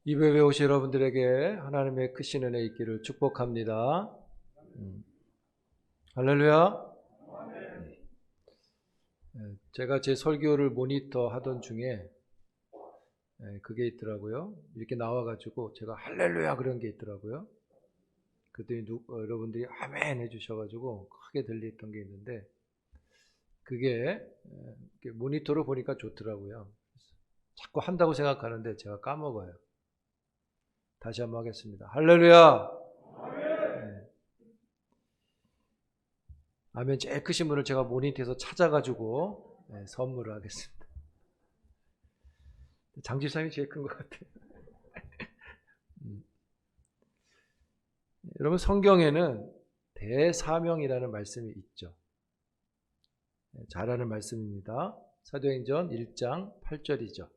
이베베 오신 여러분들에게 하나님의 크신 은혜 있기를 축복합니다. 할렐루야. 제가 제 설교를 모니터 하던 중에 그게 있더라고요. 이렇게 나와가지고 제가 할렐루야 그런 게 있더라고요. 그랬더니 여러분들이 아멘 해주셔가지고 크게 들렸던 게 있는데 그게 모니터로 보니까 좋더라고요. 자꾸 한다고 생각하는데 제가 까먹어요. 다시 한번 하겠습니다. 할렐루야. 네. 아멘 제일 크신 분을 제가 모니터에서 찾아가지고 선물을 하겠습니다. 장지상이 제일 큰 것 같아요. 여러분 성경에는 대사명이라는 말씀이 있죠. 잘 아는 말씀입니다. 사도행전 1장 8절이죠.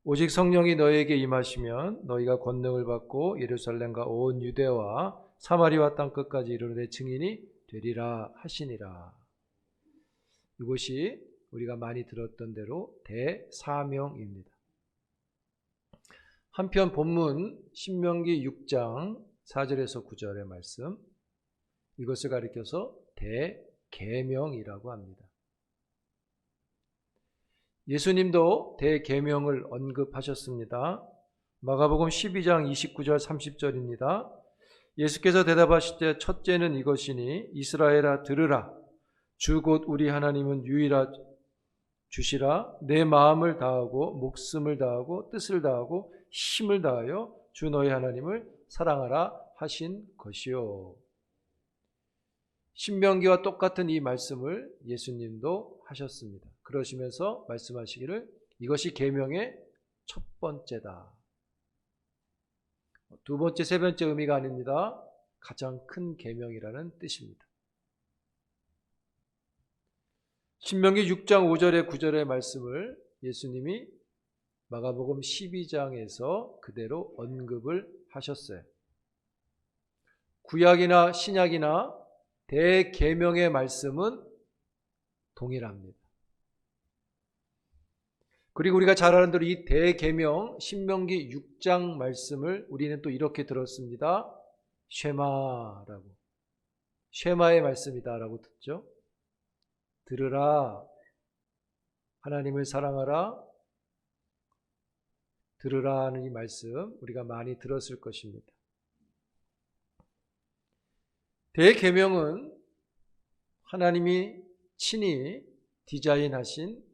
오직 성령이 너희에게 임하시면 너희가 권능을 받고 예루살렘과 온 유대와 사마리아 땅 끝까지 이르러 내 증인이 되리라 하시니라. 이것이 우리가 많이 들었던 대로 대사명입니다. 한편 본문 신명기 6장 4절에서 9절의 말씀, 이것을 가리켜서 대계명이라고 합니다. 예수님도 대계명을 언급하셨습니다. 마가복음 12장 29절 30절입니다. 예수께서 대답하실 때 첫째는 이것이니 이스라엘아 들으라. 주 곧 우리 하나님은 유일하 주시라. 내 마음을 다하고 목숨을 다하고 뜻을 다하고 힘을 다하여 주 너희 하나님을 사랑하라 하신 것이요. 신명기와 똑같은 이 말씀을 예수님도 하셨습니다. 그러시면서 말씀하시기를 이것이 계명의 첫 번째다. 두 번째, 세 번째 의미가 아닙니다. 가장 큰 계명이라는 뜻입니다. 신명기 6장 5절에 9절의 말씀을 예수님이 마가복음 12장에서 그대로 언급을 하셨어요. 구약이나 신약이나 대계명의 말씀은 동일합니다. 그리고 우리가 잘 아는 대로 이 대계명 신명기 6장 말씀을 우리는 또 이렇게 들었습니다. 쉐마라고. 쉐마의 말씀이다라고 듣죠. 들으라. 하나님을 사랑하라. 들으라 하는 이 말씀 우리가 많이 들었을 것입니다. 대계명은 하나님이 친히 디자인하신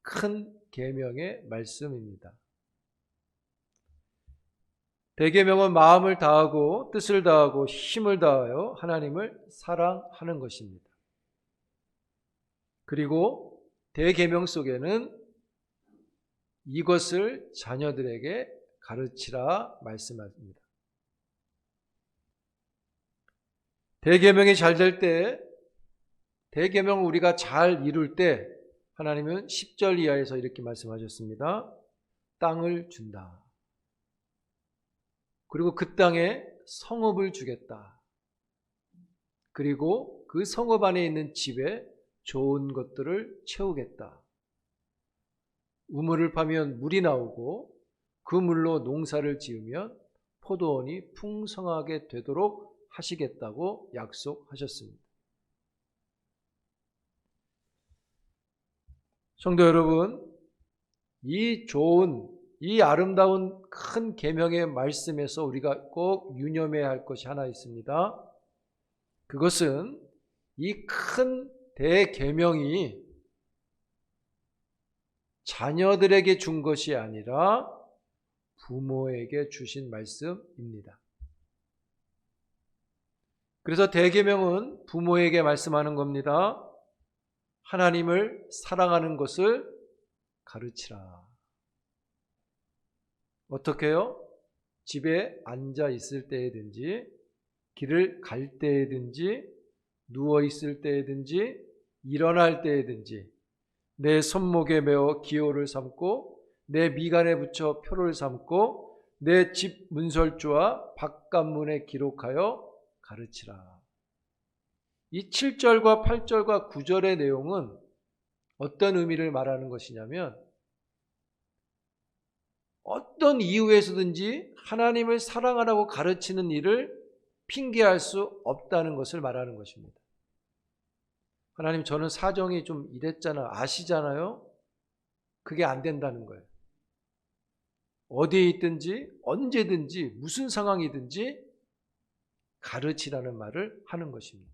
큰 계명의 말씀입니다. 대계명은 마음을 다하고 뜻을 다하고 힘을 다하여 하나님을 사랑하는 것입니다. 그리고 대계명 속에는 이것을 자녀들에게 가르치라 말씀합니다. 대계명이 잘 될 때, 대계명을 우리가 잘 이룰 때 하나님은 10절 이하에서 이렇게 말씀하셨습니다. 땅을 준다. 그리고 그 땅에 성읍을 주겠다. 그리고 그 성읍 안에 있는 집에 좋은 것들을 채우겠다. 우물을 파면 물이 나오고 그 물로 농사를 지으면 포도원이 풍성하게 되도록 하시겠다고 약속하셨습니다. 성도 여러분, 이 아름다운 큰 계명의 말씀에서 우리가 꼭 유념해야 할 것이 하나 있습니다. 그것은 이 큰 대계명이 자녀들에게 준 것이 아니라 부모에게 주신 말씀입니다. 그래서 대계명은 부모에게 말씀하는 겁니다. 하나님을 사랑하는 것을 가르치라. 어떻게요? 집에 앉아 있을 때든지 길을 갈 때든지 누워 있을 때든지 일어날 때든지 내 손목에 메어 기호를 삼고 내 미간에 붙여 표를 삼고 내 집 문설주와 바깥문에 기록하여 가르치라. 이 7절과 8절과 9절의 내용은 어떤 의미를 말하는 것이냐면 어떤 이유에서든지 하나님을 사랑하라고 가르치는 일을 핑계할 수 없다는 것을 말하는 것입니다. 하나님, 저는 사정이 좀 이랬잖아, 아시잖아요? 그게 안 된다는 거예요. 어디에 있든지 언제든지 무슨 상황이든지 가르치라는 말을 하는 것입니다.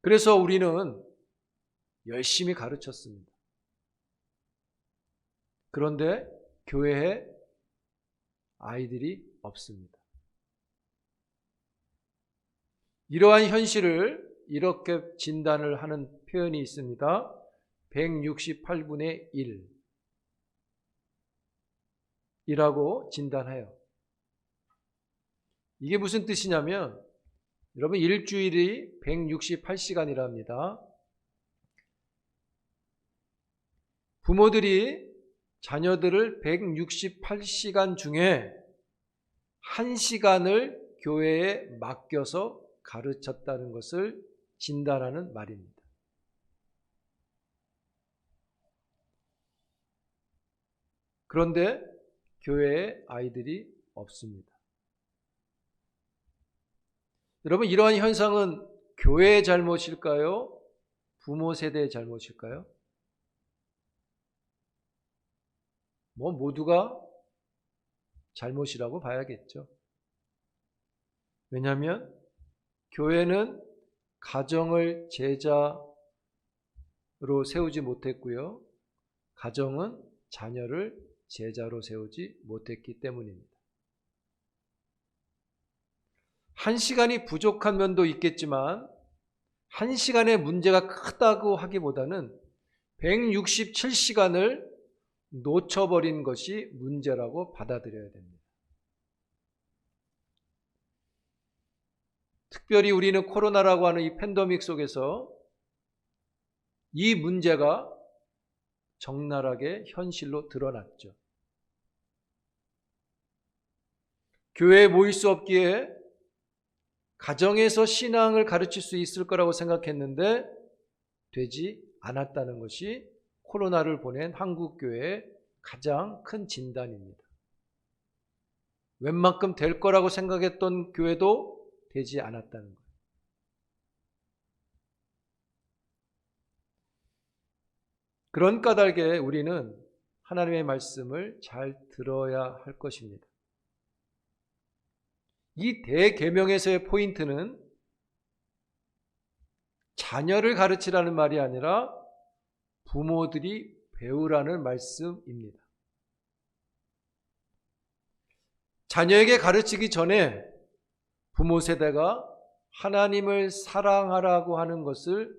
그래서 우리는 열심히 가르쳤습니다. 그런데 교회에 아이들이 없습니다. 이러한 현실을 이렇게 진단을 하는 표현이 있습니다. 168분의 1이라고 진단해요. 이게 무슨 뜻이냐면, 여러분, 일주일이 168시간이랍니다. 부모들이 자녀들을 168시간 중에 1시간을 교회에 맡겨서 가르쳤다는 것을 진단하는 말입니다. 그런데 교회에 아이들이 없습니다. 여러분, 이러한 현상은 교회의 잘못일까요? 부모 세대의 잘못일까요? 모두가 잘못이라고 봐야겠죠. 왜냐하면 교회는 가정을 제자로 세우지 못했고요. 가정은 자녀를 제자로 세우지 못했기 때문입니다. 1시간이 부족한 면도 있겠지만 1시간의 문제가 크다고 하기보다는 167시간을 놓쳐버린 것이 문제라고 받아들여야 됩니다. 특별히 우리는 코로나라고 하는 이 팬데믹 속에서 이 문제가 적나라하게 현실로 드러났죠. 교회에 모일 수 없기에 가정에서 신앙을 가르칠 수 있을 거라고 생각했는데 되지 않았다는 것이 코로나를 보낸 한국교회의 가장 큰 진단입니다. 웬만큼 될 거라고 생각했던 교회도 되지 않았다는 거예요. 그런 까닭에 우리는 하나님의 말씀을 잘 들어야 할 것입니다. 이 대계명에서의 포인트는 자녀를 가르치라는 말이 아니라 부모들이 배우라는 말씀입니다. 자녀에게 가르치기 전에 부모 세대가 하나님을 사랑하라고 하는 것을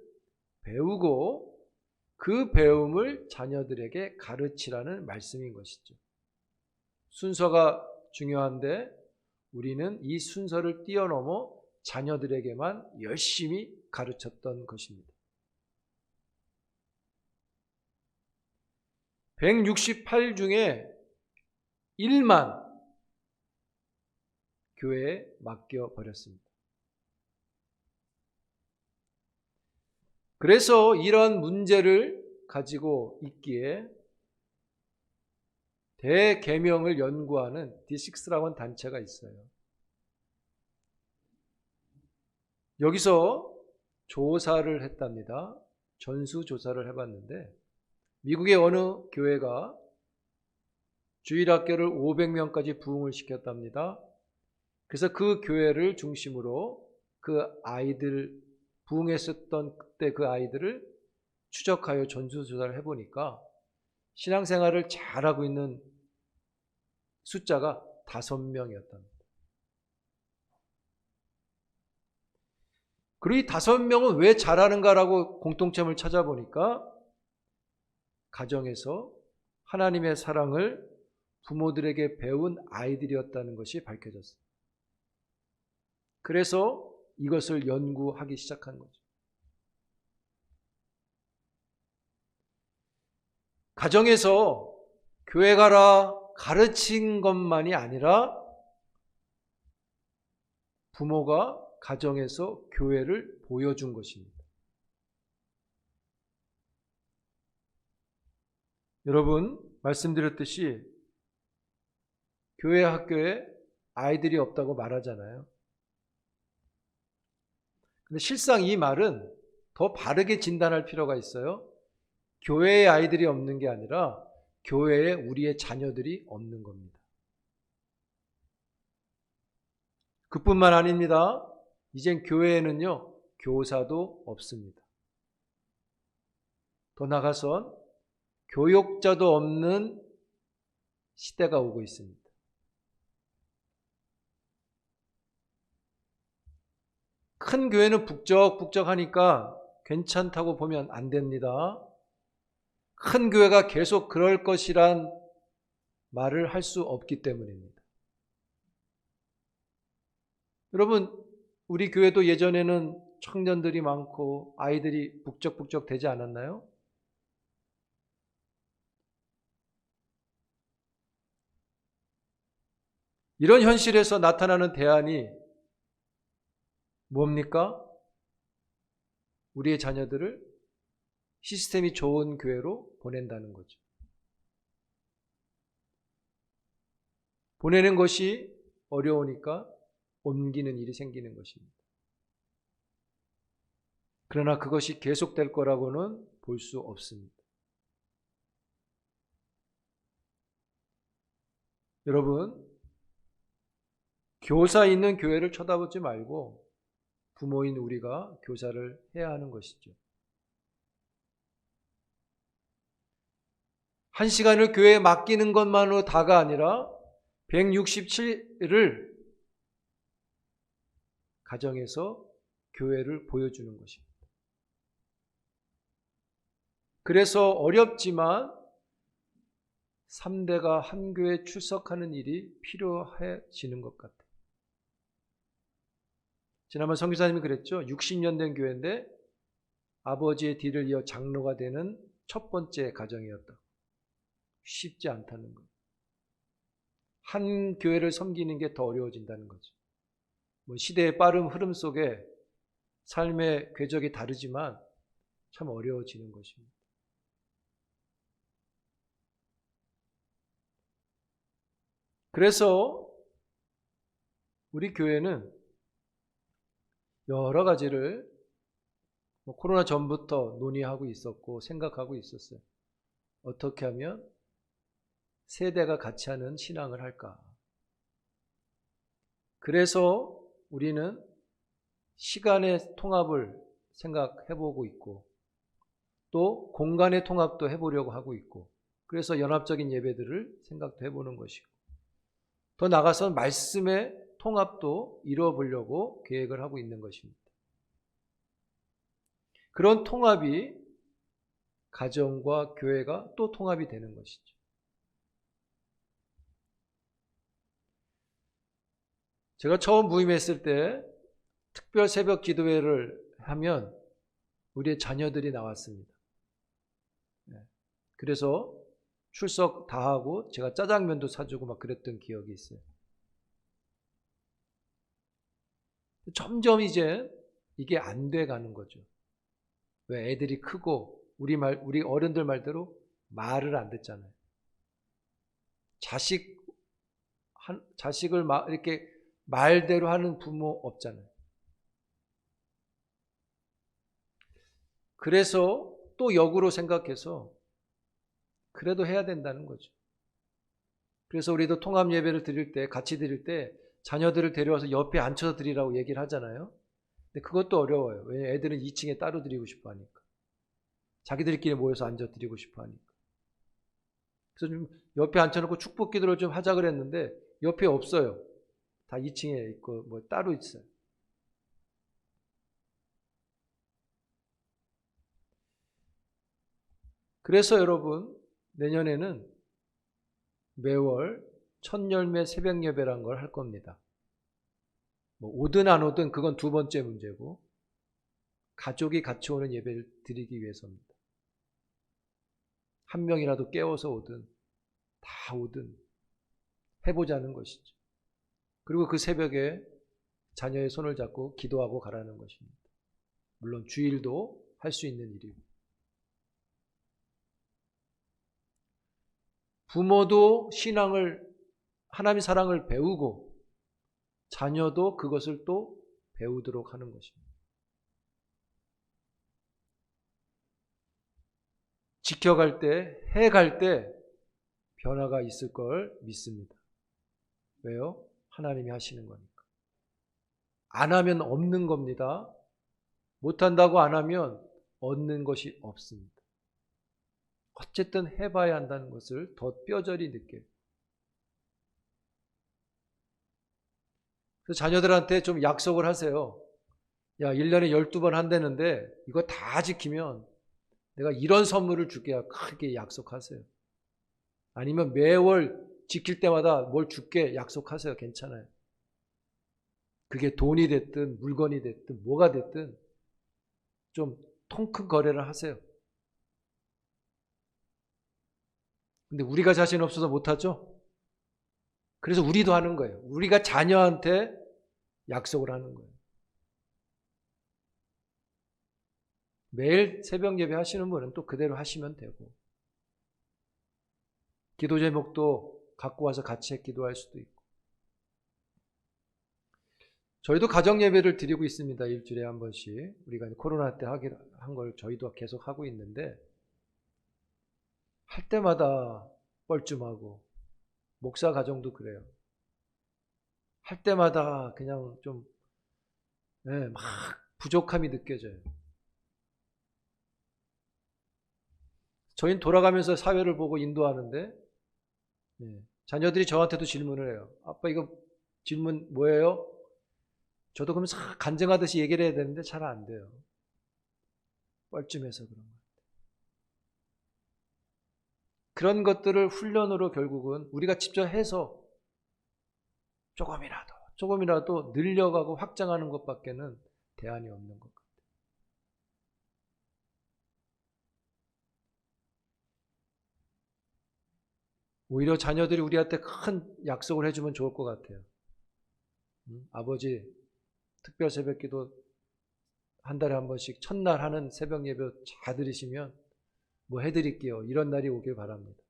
배우고 그 배움을 자녀들에게 가르치라는 말씀인 것이죠. 순서가 중요한데 우리는 이 순서를 뛰어넘어 자녀들에게만 열심히 가르쳤던 것입니다. 168 중에 1만 교회에 맡겨버렸습니다. 그래서 이런 문제를 가지고 있기에 대계명을 연구하는 D6라고 하는 단체가 있어요. 여기서 조사를 했답니다. 전수조사를 해봤는데 미국의 어느 교회가 주일학교를 500명까지 부흥을 시켰답니다. 그래서 그 교회를 중심으로 그 아이들, 부흥했었던 그때 그 아이들을 추적하여 전수조사를 해보니까 신앙생활을 잘하고 있는 숫자가 5명이었답니다. 그리고 이 5명은 왜 잘하는가라고 공통점을 찾아보니까 가정에서 하나님의 사랑을 부모들에게 배운 아이들이었다는 것이 밝혀졌습니다. 그래서 이것을 연구하기 시작한 거죠. 가정에서 교회 가라 가르친 것만이 아니라 부모가 가정에서 교회를 보여준 것입니다. 여러분, 말씀드렸듯이 교회 학교에 아이들이 없다고 말하잖아요. 근데 실상 이 말은 더 바르게 진단할 필요가 있어요. 교회에 아이들이 없는 게 아니라 교회에 우리의 자녀들이 없는 겁니다. 그뿐만 아닙니다. 이젠 교회에는요, 교사도 없습니다. 더 나아가선 교육자도 없는 시대가 오고 있습니다. 큰 교회는 북적북적하니까 괜찮다고 보면 안 됩니다. 큰 교회가 계속 그럴 것이란 말을 할 수 없기 때문입니다. 여러분, 우리 교회도 예전에는 청년들이 많고 아이들이 북적북적 되지 않았나요? 이런 현실에서 나타나는 대안이 뭡니까? 우리의 자녀들을 시스템이 좋은 교회로 보낸다는 거죠. 보내는 것이 어려우니까 옮기는 일이 생기는 것입니다. 그러나 그것이 계속될 거라고는 볼 수 없습니다. 여러분, 교사 있는 교회를 쳐다보지 말고 부모인 우리가 교사를 해야 하는 것이죠. 한 시간을 교회에 맡기는 것만으로 다가 아니라 167일을 가정에서 교회를 보여주는 것입니다. 그래서 어렵지만 3대가 한 교회에 출석하는 일이 필요해지는 것 같아요. 지난번 선교사님이 그랬죠. 60년 된 교회인데 아버지의 뒤를 이어 장로가 되는 첫 번째 가정이었다. 쉽지 않다는 거예요. 한 교회를 섬기는 게 더 어려워진다는 거죠. 시대의 빠른 흐름 속에 삶의 궤적이 다르지만 참 어려워지는 것입니다. 그래서 우리 교회는 여러 가지를 코로나 전부터 논의하고 있었고 생각하고 있었어요. 어떻게 하면 세대가 같이 하는 신앙을 할까? 그래서 우리는 시간의 통합을 생각해보고 있고 또 공간의 통합도 해보려고 하고 있고 그래서 연합적인 예배들을 생각도 해보는 것이고 더 나아가서 말씀의 통합도 이루어보려고 계획을 하고 있는 것입니다. 그런 통합이 가정과 교회가 또 통합이 되는 것이죠. 제가 처음 부임했을 때 특별 새벽 기도회를 하면 우리의 자녀들이 나왔습니다. 그래서 출석 다 하고 제가 짜장면도 사주고 막 그랬던 기억이 있어요. 점점 이제 이게 안 돼 가는 거죠. 왜? 애들이 크고 우리 어른들 말대로 말을 안 듣잖아요. 자식을 이렇게 말대로 하는 부모 없잖아요. 그래서 또 역으로 생각해서 그래도 해야 된다는 거죠. 그래서 우리도 통합 예배를 드릴 때, 같이 드릴 때 자녀들을 데려와서 옆에 앉혀서 드리라고 얘기를 하잖아요. 근데 그것도 어려워요. 왜냐하면 애들은 2층에 따로 드리고 싶어 하니까. 자기들끼리 모여서 앉아 드리고 싶어 하니까. 그래서 좀 옆에 앉혀놓고 축복 기도를 좀 하자 그랬는데 옆에 없어요. 다 2층에 있고 뭐 따로 있어요. 그래서 여러분 내년에는 매월 첫 열매 새벽 예배라는 걸 할 겁니다. 뭐 오든 안 오든 그건 두 번째 문제고 가족이 같이 오는 예배를 드리기 위해서입니다. 한 명이라도 깨워서 오든 다 오든 해보자는 것이죠. 그리고 그 새벽에 자녀의 손을 잡고 기도하고 가라는 것입니다. 물론 주일도 할 수 있는 일이고 부모도 하나님의 사랑을 배우고 자녀도 그것을 또 배우도록 하는 것입니다. 지켜갈 때, 해갈 때 변화가 있을 걸 믿습니다. 왜요? 하나님이 하시는 거니까. 안 하면 없는 겁니다. 못한다고 안 하면 얻는 것이 없습니다. 어쨌든 해봐야 한다는 것을 더 뼈저리 느껴요. 그래서 자녀들한테 좀 약속을 하세요. 야, 1년에 12번 한다는데 이거 다 지키면 내가 이런 선물을 줄게. 크게 약속하세요. 아니면 매월 지킬 때마다 뭘 줄게 약속하세요. 괜찮아요. 그게 돈이 됐든 물건이 됐든 뭐가 됐든 좀 통 큰 거래를 하세요. 근데 우리가 자신 없어서 못하죠? 그래서 우리도 하는 거예요. 우리가 자녀한테 약속을 하는 거예요. 매일 새벽 예배 하시는 분은 또 그대로 하시면 되고, 기도 제목도 갖고 와서 같이 기도할 수도 있고. 저희도 가정 예배를 드리고 있습니다. 일주일에 한 번씩. 우리가 코로나 때 한 걸 저희도 계속 하고 있는데, 할 때마다 뻘쭘하고, 목사 가정도 그래요. 할 때마다 그냥 좀 막 부족함이 느껴져요. 저희는 돌아가면서 사회를 보고 인도하는데 자녀들이 저한테도 질문을 해요. 아빠 이거 질문 뭐예요? 저도 그러면 간증하듯이 얘기를 해야 되는데 잘 안 돼요. 뻘쭘해서 그런 것 같아요. 그런 것들을 훈련으로 결국은 우리가 직접 해서 조금이라도 늘려가고 확장하는 것밖에는 대안이 없는 것 같아요. 오히려 자녀들이 우리한테 큰 약속을 해주면 좋을 것 같아요. 아버지 특별 새벽기도 한 달에 한 번씩 첫날 하는 새벽 예배 잘 들으시면 뭐 해드릴게요. 이런 날이 오길 바랍니다.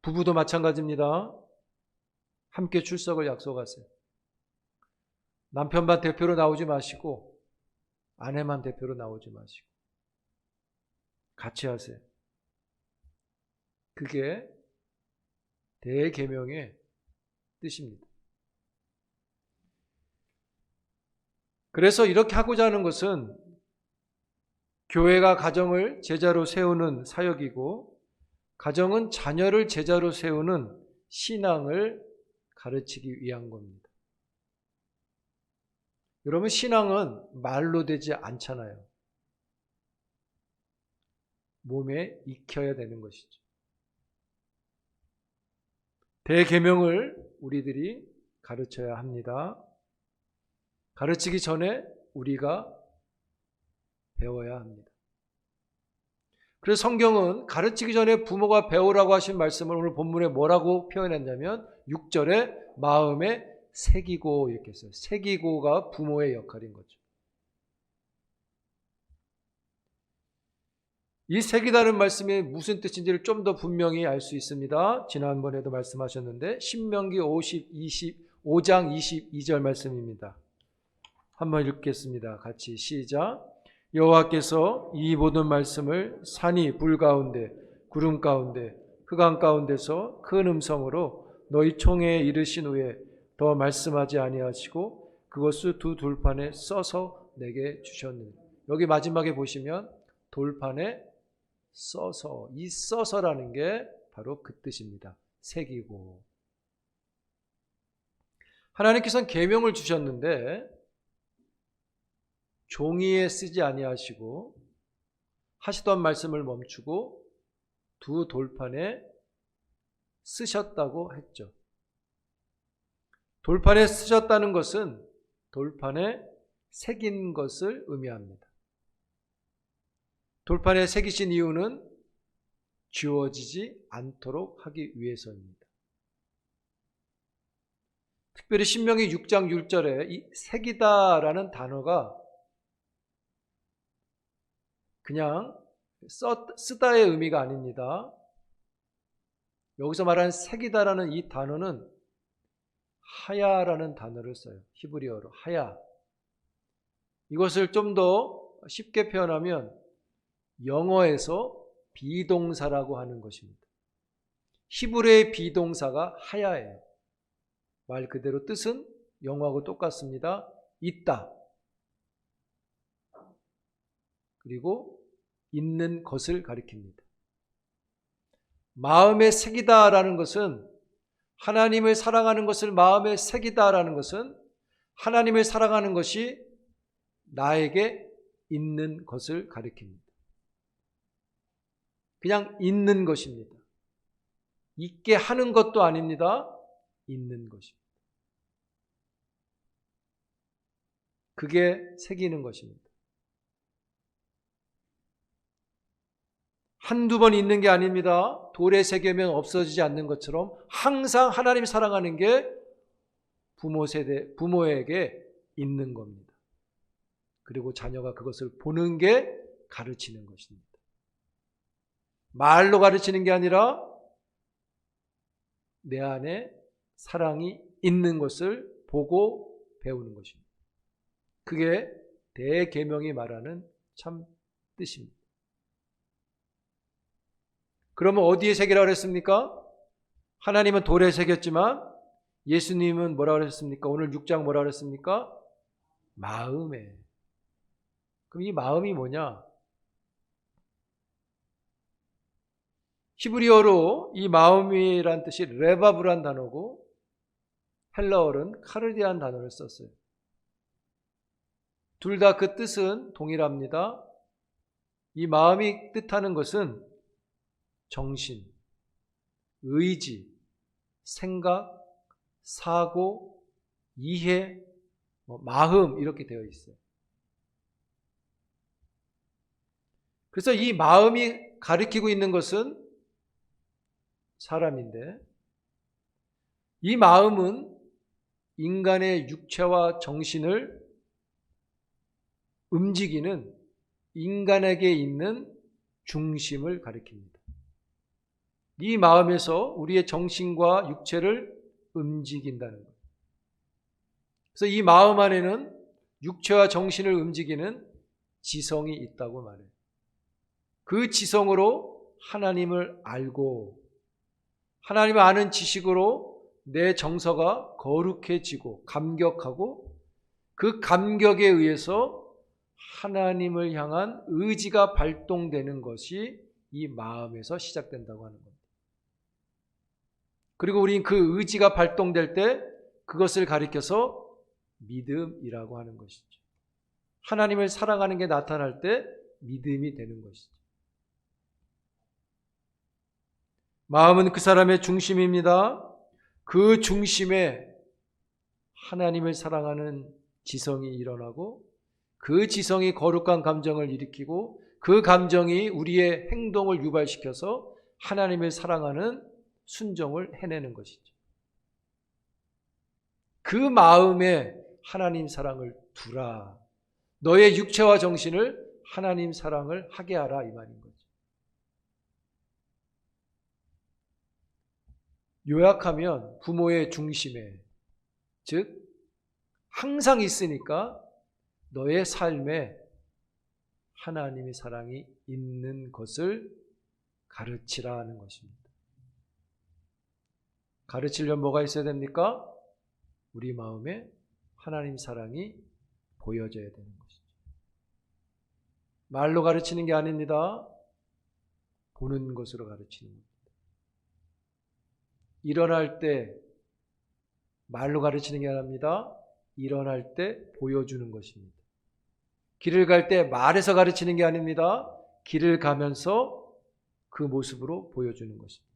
부부도 마찬가지입니다. 함께 출석을 약속하세요. 남편만 대표로 나오지 마시고 아내만 대표로 나오지 마시고 같이 하세요. 그게 대계명의 뜻입니다. 그래서 이렇게 하고자 하는 것은 교회가 가정을 제자로 세우는 사역이고 가정은 자녀를 제자로 세우는 신앙을 가르치기 위한 겁니다. 여러분, 신앙은 말로 되지 않잖아요. 몸에 익혀야 되는 것이죠. 대계명을 우리들이 가르쳐야 합니다. 가르치기 전에 우리가 배워야 합니다. 그래서 성경은 가르치기 전에 부모가 배우라고 하신 말씀을 오늘 본문에 뭐라고 표현했냐면 6절에 마음에 새기고 이렇게 했어요. 새기고가 부모의 역할인 거죠. 이 새기다는 말씀이 무슨 뜻인지를 좀 더 분명히 알 수 있습니다. 지난번에도 말씀하셨는데 신명기 5장 22절 말씀입니다. 한번 읽겠습니다. 같이 시작. 여호와께서 이 모든 말씀을 산이 불 가운데 구름 가운데 흑암 가운데서 큰 음성으로 너희 총회에 이르신 후에 더 말씀하지 아니하시고 그것을 두 돌판에 써서 내게 주셨느니라. 여기 마지막에 보시면 돌판에 써서, 이 써서라는 게 바로 그 뜻입니다. 새기고. 하나님께서는 계명을 주셨는데 종이에 쓰지 아니하시고 하시던 말씀을 멈추고 두 돌판에 쓰셨다고 했죠. 돌판에 쓰셨다는 것은 돌판에 새긴 것을 의미합니다. 돌판에 새기신 이유는 지워지지 않도록 하기 위해서입니다. 특별히 신명기 6장 6절에 이 새기다라는 단어가 그냥 쓰다의 의미가 아닙니다. 여기서 말하는 색이다라는 이 단어는 하야라는 단어를 써요. 히브리어로 하야. 이것을 좀 더 쉽게 표현하면 영어에서 비동사라고 하는 것입니다. 히브리어의 비동사가 하야예요. 말 그대로 뜻은 영어하고 똑같습니다. 있다. 그리고 있는 것을 가리킵니다. 마음의 색이다라는 것은, 하나님을 사랑하는 것을 마음의 색이다라는 것은 하나님을 사랑하는 것이 나에게 있는 것을 가리킵니다. 그냥 있는 것입니다. 있게 하는 것도 아닙니다. 있는 것입니다. 그게 새기는 것입니다. 한두 번 있는 게 아닙니다. 돌에 새기면 없어지지 않는 것처럼 항상 하나님 사랑하는 게 부모에게 있는 겁니다. 그리고 자녀가 그것을 보는 게 가르치는 것입니다. 말로 가르치는 게 아니라 내 안에 사랑이 있는 것을 보고 배우는 것입니다. 그게 대계명이 말하는 참 뜻입니다. 그러면 어디에 새기라고 그랬습니까? 하나님은 돌에 새겼지만 예수님은 뭐라고 그랬습니까? 오늘 6장 뭐라고 그랬습니까? 마음에. 그럼 이 마음이 뭐냐? 히브리어로 이 마음이란 뜻이 레바브란 단어고 헬라어는 카르디안 단어를 썼어요. 둘 다 그 뜻은 동일합니다. 이 마음이 뜻하는 것은 정신, 의지, 생각, 사고, 이해, 마음 이렇게 되어 있어요. 그래서 이 마음이 가리키고 있는 것은 사람인데, 이 마음은 인간의 육체와 정신을 움직이는 인간에게 있는 중심을 가리킵니다. 이 마음에서 우리의 정신과 육체를 움직인다는 거예요. 그래서 이 마음 안에는 육체와 정신을 움직이는 지성이 있다고 말해요. 그 지성으로 하나님을 알고 하나님을 아는 지식으로 내 정서가 거룩해지고 감격하고 그 감격에 의해서 하나님을 향한 의지가 발동되는 것이 이 마음에서 시작된다고 하는 겁니다. 그리고 우리는 그 의지가 발동될 때 그것을 가리켜서 믿음이라고 하는 것이죠. 하나님을 사랑하는 게 나타날 때 믿음이 되는 것이죠. 마음은 그 사람의 중심입니다. 그 중심에 하나님을 사랑하는 지성이 일어나고 그 지성이 거룩한 감정을 일으키고 그 감정이 우리의 행동을 유발시켜서 하나님을 사랑하는 순종을 해내는 것이죠. 그 마음에 하나님 사랑을 두라. 너의 육체와 정신을 하나님 사랑을 하게 하라 이 말인 거죠. 요약하면 부모의 중심에, 즉 항상 있으니까 너의 삶에 하나님의 사랑이 있는 것을 가르치라는 것입니다. 가르치려면 뭐가 있어야 됩니까? 우리 마음에 하나님 사랑이 보여져야 되는 것이죠. 말로 가르치는 게 아닙니다. 보는 것으로 가르치는 겁니다. 일어날 때 말로 가르치는 게 아닙니다. 일어날 때 보여주는 것입니다. 길을 갈 때 말해서 가르치는 게 아닙니다. 길을 가면서 그 모습으로 보여주는 것입니다.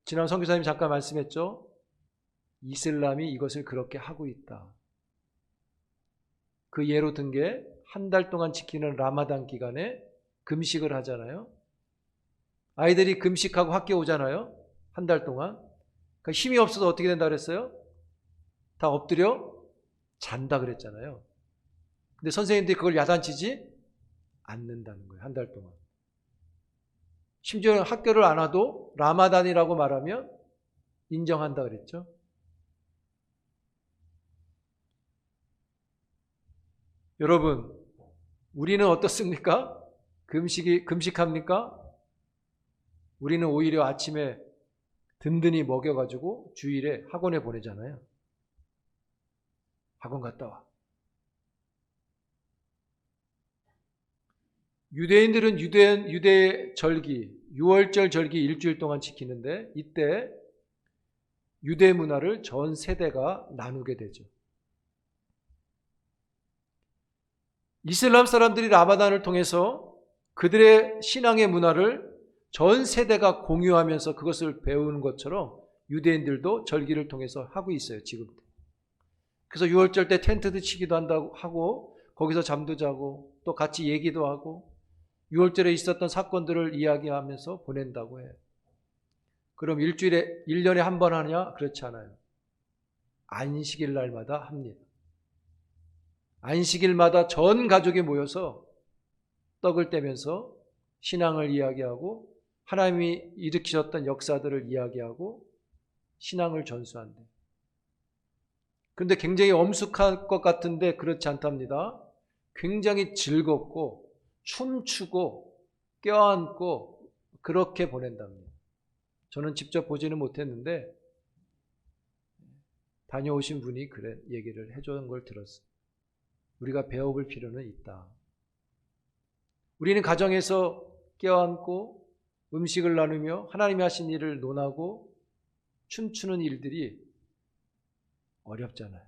지난 선교사님이 잠깐 말씀했죠. 이슬람이 이것을 그렇게 하고 있다. 그 예로 든 게 한 달 동안 지키는 라마단 기간에 금식을 하잖아요. 아이들이 금식하고 학교 오잖아요. 한 달 동안. 그러니까 힘이 없어서 어떻게 된다 그랬어요? 다 엎드려 잔다 그랬잖아요. 근데 선생님들이 그걸 야단치지 않는다는 거예요. 한 달 동안. 심지어 학교를 안 와도 라마단이라고 말하면 인정한다 그랬죠. 여러분, 우리는 어떻습니까? 금식합니까? 우리는 오히려 아침에 든든히 먹여가지고 주일에 학원에 보내잖아요. 학원 갔다 와. 유대인들은 유대 절기, 6월절 절기 일주일 동안 지키는데 이때 유대 문화를 전 세대가 나누게 되죠. 이슬람 사람들이 라마단을 통해서 그들의 신앙의 문화를 전 세대가 공유하면서 그것을 배우는 것처럼 유대인들도 절기를 통해서 하고 있어요, 지금도. 그래서 6월절 때 텐트도 치기도 한다고 하고 거기서 잠도 자고 또 같이 얘기도 하고 6월절에 있었던 사건들을 이야기하면서 보낸다고 해요. 그럼 일주일에 1년에 한 번 하냐? 그렇지 않아요. 안식일 날마다 합니다. 안식일마다 전 가족이 모여서 떡을 떼면서 신앙을 이야기하고 하나님이 일으키셨던 역사들을 이야기하고 신앙을 전수한대. 그런데 굉장히 엄숙할 것 같은데 그렇지 않답니다. 굉장히 즐겁고 춤추고 껴안고 그렇게 보낸답니다. 저는 직접 보지는 못했는데 다녀오신 분이 그래 얘기를 해주는 걸 들었어요. 우리가 배워볼 필요는 있다. 우리는 가정에서 껴안고 음식을 나누며 하나님이 하신 일을 논하고 춤추는 일들이 어렵잖아요.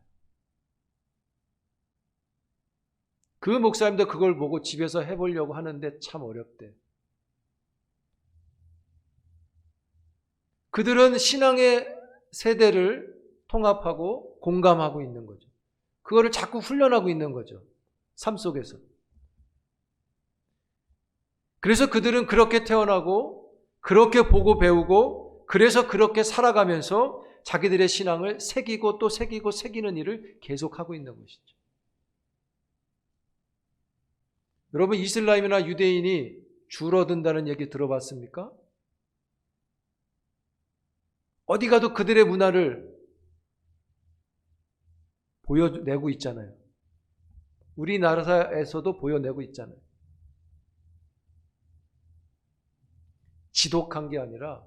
그 목사님도 그걸 보고 집에서 해보려고 하는데 참 어렵대. 그들은 신앙의 세대를 통합하고 공감하고 있는 거죠. 그거를 자꾸 훈련하고 있는 거죠. 삶 속에서. 그래서 그들은 그렇게 태어나고 그렇게 보고 배우고 그래서 그렇게 살아가면서 자기들의 신앙을 새기고 또 새기고 새기는 일을 계속하고 있는 것이죠. 여러분, 이슬람이나 유대인이 줄어든다는 얘기 들어봤습니까? 어디 가도 그들의 문화를 보여내고 있잖아요. 우리나라에서도 보여내고 있잖아요. 지독한 게 아니라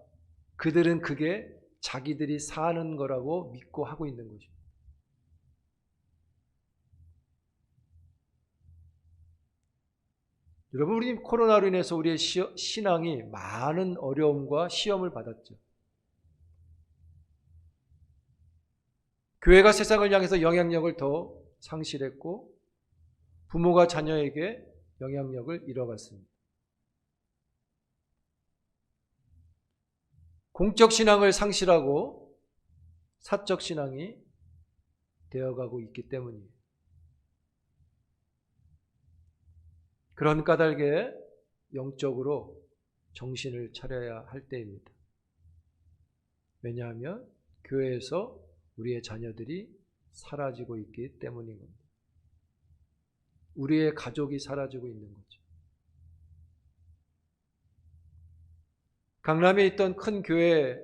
그들은 그게 자기들이 사는 거라고 믿고 하고 있는 거죠. 여러분, 우리 코로나로 인해서 우리의 신앙이 많은 어려움과 시험을 받았죠. 교회가 세상을 향해서 영향력을 더 상실했고 부모가 자녀에게 영향력을 잃어갔습니다. 공적 신앙을 상실하고 사적 신앙이 되어가고 있기 때문이에요. 그런 까닭에 영적으로 정신을 차려야 할 때입니다. 왜냐하면 교회에서 우리의 자녀들이 사라지고 있기 때문인 겁니다. 우리의 가족이 사라지고 있는 거죠. 강남에 있던 큰 교회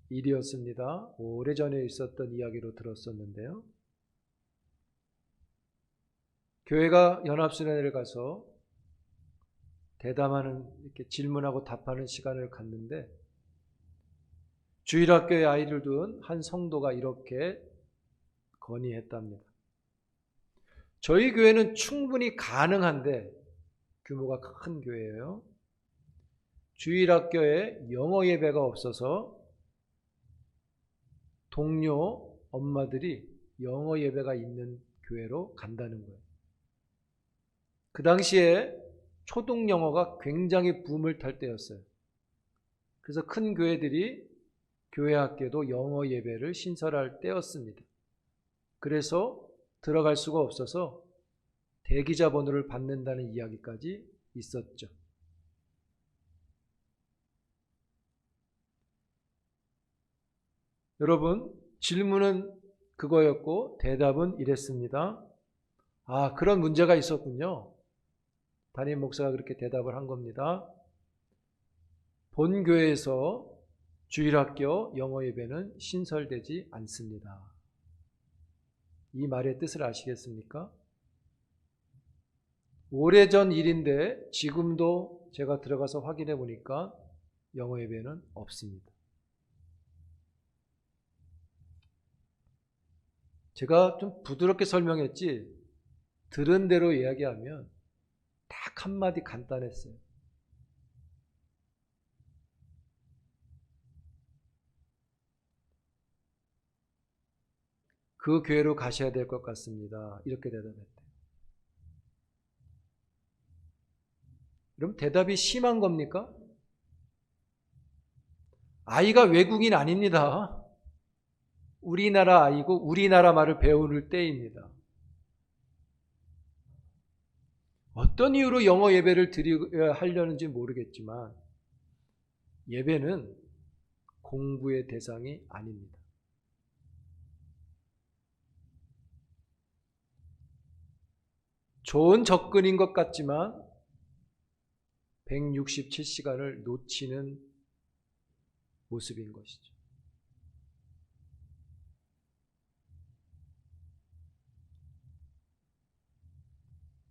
일이었습니다. 오래전에 있었던 이야기로 들었었는데요. 교회가 연합수련회를 가서 대담하는 이렇게 질문하고 답하는 시간을 갖는데 주일학교에 아이를 둔 한 성도가 이렇게 건의했답니다. 저희 교회는 충분히 가능한데 규모가 큰 교회예요. 주일학교에 영어 예배가 없어서 동료 엄마들이 영어 예배가 있는 교회로 간다는 거예요. 그 당시에 초등 영어가 굉장히 붐을 탈 때였어요. 그래서 큰 교회들이 교회 학교도 영어 예배를 신설할 때였습니다. 그래서 들어갈 수가 없어서 대기자 번호를 받는다는 이야기까지 있었죠. 여러분, 질문은 그거였고 대답은 이랬습니다. 그런 문제가 있었군요. 담임 목사가 그렇게 대답을 한 겁니다. 본교회에서 주일학교 영어 예배는 신설되지 않습니다. 이 말의 뜻을 아시겠습니까? 오래전 일인데 지금도 제가 들어가서 확인해 보니까 영어 예배는 없습니다. 제가 좀 부드럽게 설명했지 들은 대로 이야기하면 딱 한마디 간단했어요. 그 교회로 가셔야 될 것 같습니다. 이렇게 대답했대요. 그럼 대답이 심한 겁니까? 아이가 외국인 아닙니다. 우리나라 아이고 우리나라 말을 배울 때입니다. 어떤 이유로 영어 예배를 드려야 하려는지 모르겠지만 예배는 공부의 대상이 아닙니다. 좋은 접근인 것 같지만 167시간을 놓치는 모습인 것이죠.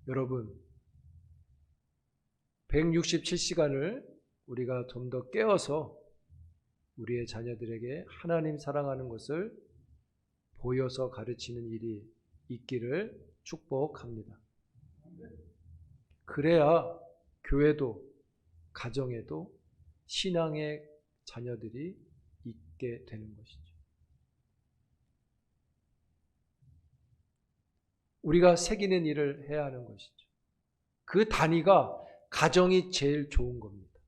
여러분, 167시간을 우리가 좀 더 깨어서 우리의 자녀들에게 하나님 사랑하는 것을 보여서 가르치는 일이 있기를 축복합니다. 그래야 교회도 가정에도 신앙의 자녀들이 있게 되는 것이죠. 우리가 새기는 일을 해야 하는 것이죠. 그 단위가 가정이 제일 좋은 겁니다.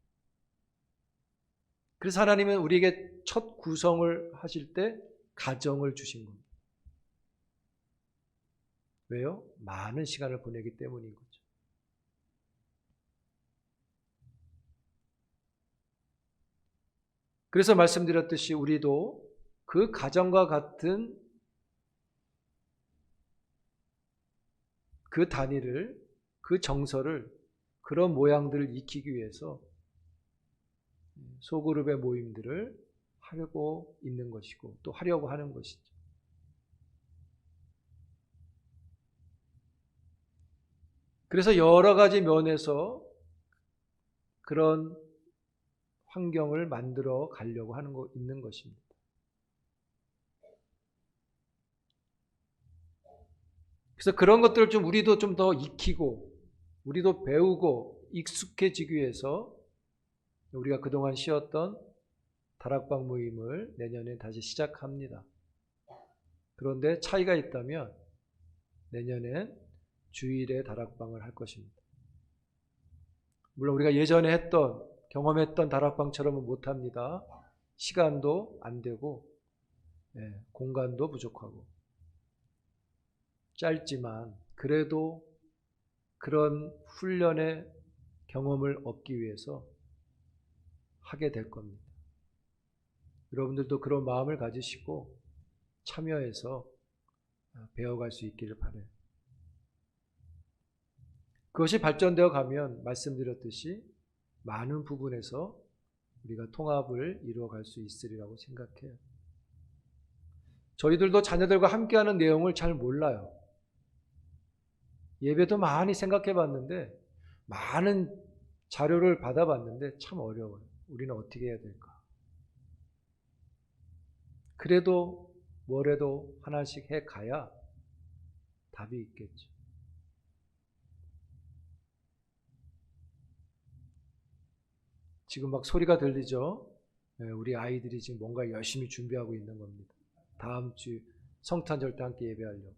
그래서 하나님은 우리에게 첫 구성을 하실 때 가정을 주신 겁니다. 왜요? 많은 시간을 보내기 때문인 거죠. 그래서 말씀드렸듯이 우리도 그 가정과 같은 그 단위를, 그 정서를, 그런 모양들을 익히기 위해서 소그룹의 모임들을 하려고 있는 것이고 또 하려고 하는 것이죠. 그래서 여러 가지 면에서 그런 환경을 만들어 가려고 하는 거 있는 것입니다. 그래서 그런 것들을 좀 우리도 좀 더 익히고 우리도 배우고 익숙해지기 위해서 우리가 그동안 쉬었던 다락방 모임을 내년에 다시 시작합니다. 그런데 차이가 있다면 내년엔 주일에 다락방을 할 것입니다. 물론 우리가 예전에 경험했던 다락방처럼은 못합니다. 시간도 안 되고 공간도 부족하고 짧지만 그래도 그런 훈련의 경험을 얻기 위해서 하게 될 겁니다. 여러분들도 그런 마음을 가지시고 참여해서 배워갈 수 있기를 바라요. 그것이 발전되어 가면 말씀드렸듯이 많은 부분에서 우리가 통합을 이루어갈 수 있으리라고 생각해요. 저희들도 자녀들과 함께하는 내용을 잘 몰라요. 예배도 많이 생각해 봤는데 많은 자료를 받아봤는데 참 어려워요. 우리는 어떻게 해야 될까? 그래도 뭐래도 하나씩 해가야 답이 있겠죠. 지금 막 소리가 들리죠? 우리 아이들이 지금 뭔가 열심히 준비하고 있는 겁니다. 다음 주 성탄절 때 함께 예배하려고.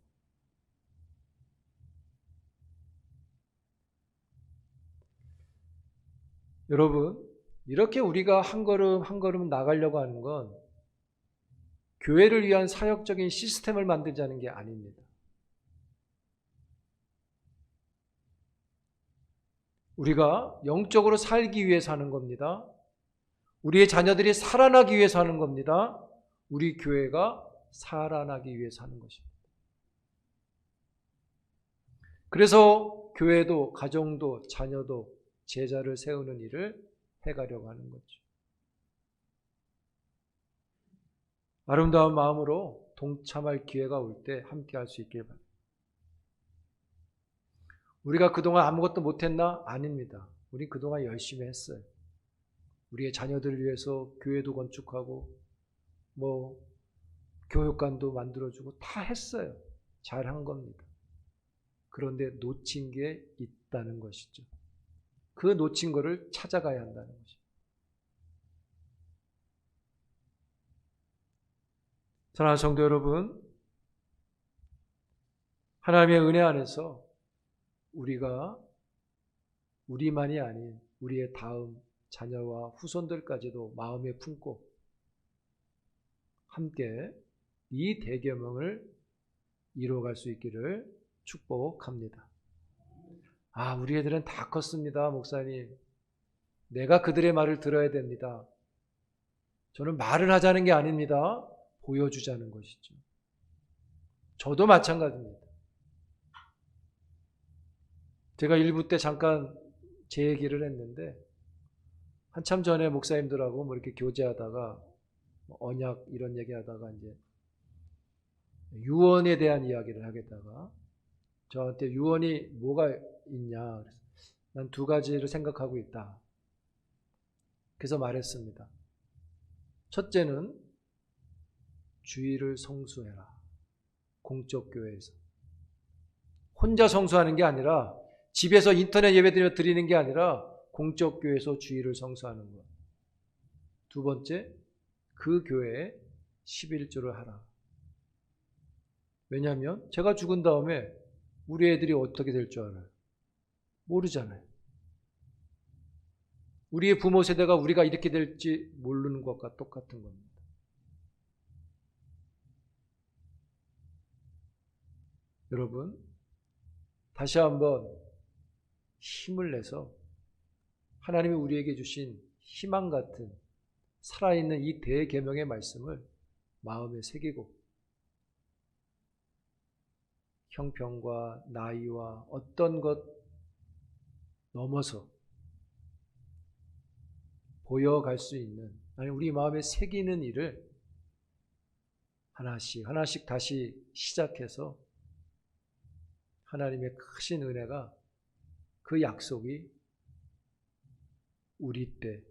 여러분, 이렇게 우리가 한 걸음 한 걸음 나가려고 하는 건 교회를 위한 사역적인 시스템을 만들자는 게 아닙니다. 우리가 영적으로 살기 위해서 하는 겁니다. 우리의 자녀들이 살아나기 위해서 하는 겁니다. 우리 교회가 살아나기 위해서 하는 것입니다. 그래서 교회도 가정도 자녀도 제자를 세우는 일을 해가려고 하는 거죠. 아름다운 마음으로 동참할 기회가 올 때 함께 할 수 있길 바랍니다. 우리가 그동안 아무것도 못했나? 아닙니다. 우리 그동안 열심히 했어요. 우리의 자녀들을 위해서 교회도 건축하고 교육관도 만들어주고 다 했어요. 잘한 겁니다. 그런데 놓친 게 있다는 것이죠. 그 놓친 거를 찾아가야 한다는 것이죠. 사랑하는 성도 여러분, 하나님의 은혜 안에서 우리가 우리만이 아닌 우리의 다음 자녀와 후손들까지도 마음에 품고 함께 이 대계명을 이루어갈 수 있기를 축복합니다. 우리 애들은 다 컸습니다, 목사님. 내가 그들의 말을 들어야 됩니다. 저는 말을 하자는 게 아닙니다. 보여주자는 것이죠. 저도 마찬가지입니다. 제가 일부 때 잠깐 제 얘기를 했는데 한참 전에 목사님들하고 이렇게 교제하다가 언약 이런 얘기하다가 이제 유언에 대한 이야기를 하겠다가 저한테 유언이 뭐가 있냐, 그래서 난 두 가지를 생각하고 있다. 그래서 말했습니다. 첫째는 주일을 성수해라. 공적 교회에서 혼자 성수하는 게 아니라, 집에서 인터넷 예배 드리는 게 아니라 공적 교회에서 주일을 성수하는 것. 두 번째, 그 교회에 11조를 하라. 왜냐하면 제가 죽은 다음에 우리 애들이 어떻게 될 줄 알아요? 모르잖아요. 우리의 부모 세대가 우리가 이렇게 될지 모르는 것과 똑같은 겁니다. 여러분, 다시 한번 힘을 내서 하나님이 우리에게 주신 희망 같은 살아있는 이 대계명의 말씀을 마음에 새기고 형편과 나이와 어떤 것 넘어서 보여갈 수 있는, 아니 우리 마음에 새기는 일을 하나씩 다시 시작해서 하나님의 크신 은혜가, 그 약속이 우리 때,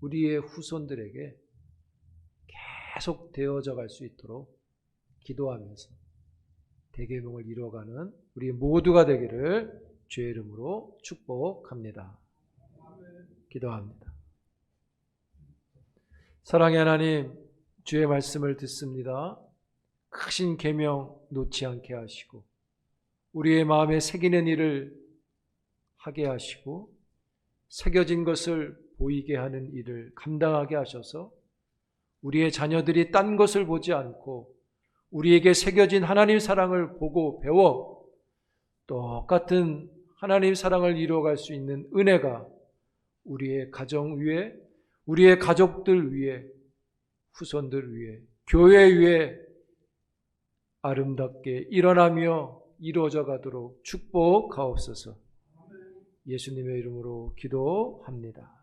우리의 후손들에게 계속 되어져 갈 수 있도록 기도하면서 대계명을 이루어가는 우리 모두가 되기를 주의 이름으로 축복합니다. 기도합니다. 사랑의 하나님, 주의 말씀을 듣습니다. 크신 계명 놓지 않게 하시고 우리의 마음에 새기는 일을 하게 하시고 새겨진 것을 보이게 하는 일을 감당하게 하셔서 우리의 자녀들이 딴 것을 보지 않고 우리에게 새겨진 하나님 사랑을 보고 배워 똑같은 하나님 사랑을 이루어갈 수 있는 은혜가 우리의 가정 위에, 우리의 가족들 위에, 후손들 위에, 교회 위에 아름답게 일어나며 이루어져 가도록 축복하옵소서. 예수님의 이름으로 기도합니다.